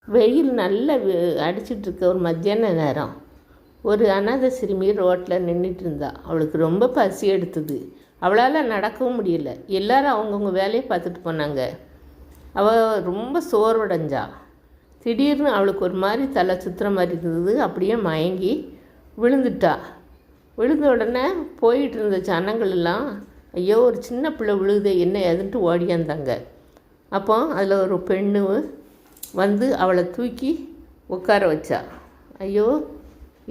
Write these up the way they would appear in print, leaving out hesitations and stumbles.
வெயில் நல்லா அடிச்சிட்ருக்க ஒரு மத்தியான நேரம். ஒரு அனாதை சிறுமி ரோட்டில் நின்றுட்டு இருந்தா. அவளுக்கு ரொம்ப பசி எடுத்தது. அவளால் நடக்கவும் முடியல. எல்லாரும் அவங்கவுங்க வேலையை பார்த்துட்டு போனாங்க. அவள் ரொம்ப சோர்வடைஞ்சா. திடீர்னு அவளுக்கு ஒரு மாதிரி தலை சுற்றுற மாதிரி இருந்தது. அப்படியே மயங்கி விழுந்துட்டா. விழுந்த உடனே போயிட்டு இருந்த ஜனங்கள் எல்லாம், ஐயோ ஒரு சின்ன பிள்ளை விழுகுது என்ன எதுன்ட்டு ஓடியாந்தாங்க. அப்போ அதில் ஒரு பெண்ணு வந்து அவளை தூக்கி உட்கார வச்சா. ஐயோ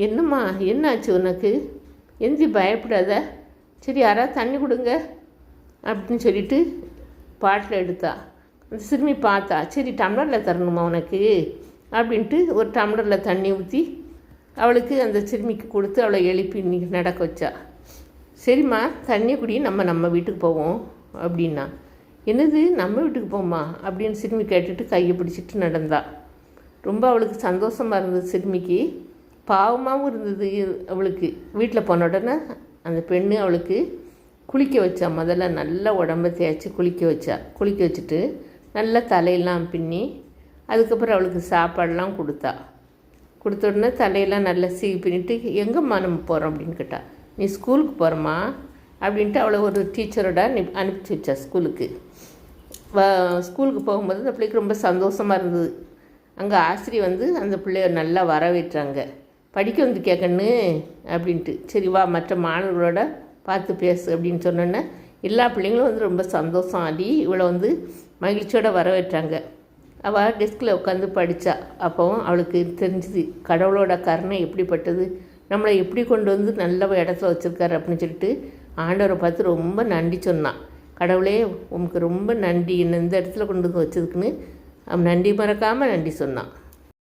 என்னம்மா என்னாச்சு உனக்கு, எந்தி பயப்படாத, சரி யாராவது தண்ணி கொடுங்க அப்படின்னு சொல்லிட்டு பாட்டில் எடுத்தா. அந்த சிறுமி பார்த்தா, சரி டம்ளரில் தரணுமா உனக்கு அப்படின்ட்டு ஒரு டம்ளரில் தண்ணி ஊற்றி அவளுக்கு அந்த சிறுமிக்கு கொடுத்து அவளை எழுப்பி இன்றைக்கி நடக்க வச்சா. சரிம்மா தண்ணி குடி, நம்ம வீட்டுக்கு போவோம் அப்படின்னா. என்னது நம்ம வீட்டுக்கு போமா அப்படின்னு சிறுமி கேட்டுட்டு கையை பிடிச்சிட்டு நடந்தா. ரொம்ப அவளுக்கு சந்தோஷமாக இருந்தது சிறுமிக்கு, பாவமாகவும் இருந்தது அவளுக்கு. வீட்டில் போன உடனே அந்த பெண்ணு அவளுக்கு குளிக்க வச்சா. முதல்ல நல்லா உடம்பை தேய்ச்சி குளிக்க வச்சுட்டு நல்லா தலையெல்லாம் பின்னி அதுக்கப்புறம் அவளுக்கு சாப்பாடெலாம் கொடுத்த உடனே தலையெல்லாம் நல்லா சீவி பின்னிட்டு, எங்கேம்மா நம்ம போகிறோம் அப்படின்னு கேட்டா. நீ ஸ்கூலுக்கு போகிறம்மா அப்படின்ட்டு அவளை ஒரு டீச்சரோட அனுப்பிச்சி வச்சா ஸ்கூலுக்கு. ஸ்கூலுக்கு போகும்போது அந்த பிள்ளைக்கு ரொம்ப சந்தோஷமாக இருந்தது. அங்கே ஆசிரியர் வந்து அந்த பிள்ளைய நல்லா வரவேற்றாங்க. படிக்க வந்து கேட்கணு அப்படின்ட்டு. சரி வா மற்ற மாணவர்களோட பார்த்து பேசு அப்படின்னு சொன்னோன்னே எல்லா பிள்ளைங்களும் வந்து ரொம்ப சந்தோஷம் ஆடி இவளை வந்து மகிழ்ச்சியோடு வரவேற்றாங்க. அவள் டெஸ்கில் உட்காந்து படித்தா. அப்போவும் அவளுக்கு தெரிஞ்சுது கடவுளோட கருணை எப்படிப்பட்டது, நம்மளை எப்படி கொண்டு வந்து நல்ல இடத்துல வச்சுருக்காரு அப்படின்னு சொல்லிட்டு ஆண்டவரை பார்த்து ரொம்ப நன்றி சொன்னான். கடவுளே உனக்கு ரொம்ப நன்றி, என்னை இந்த இடத்துல கொண்டு வந்து வச்சதுக்குன்னு அவன் நன்றி மறக்காமல் நன்றி சொன்னான்.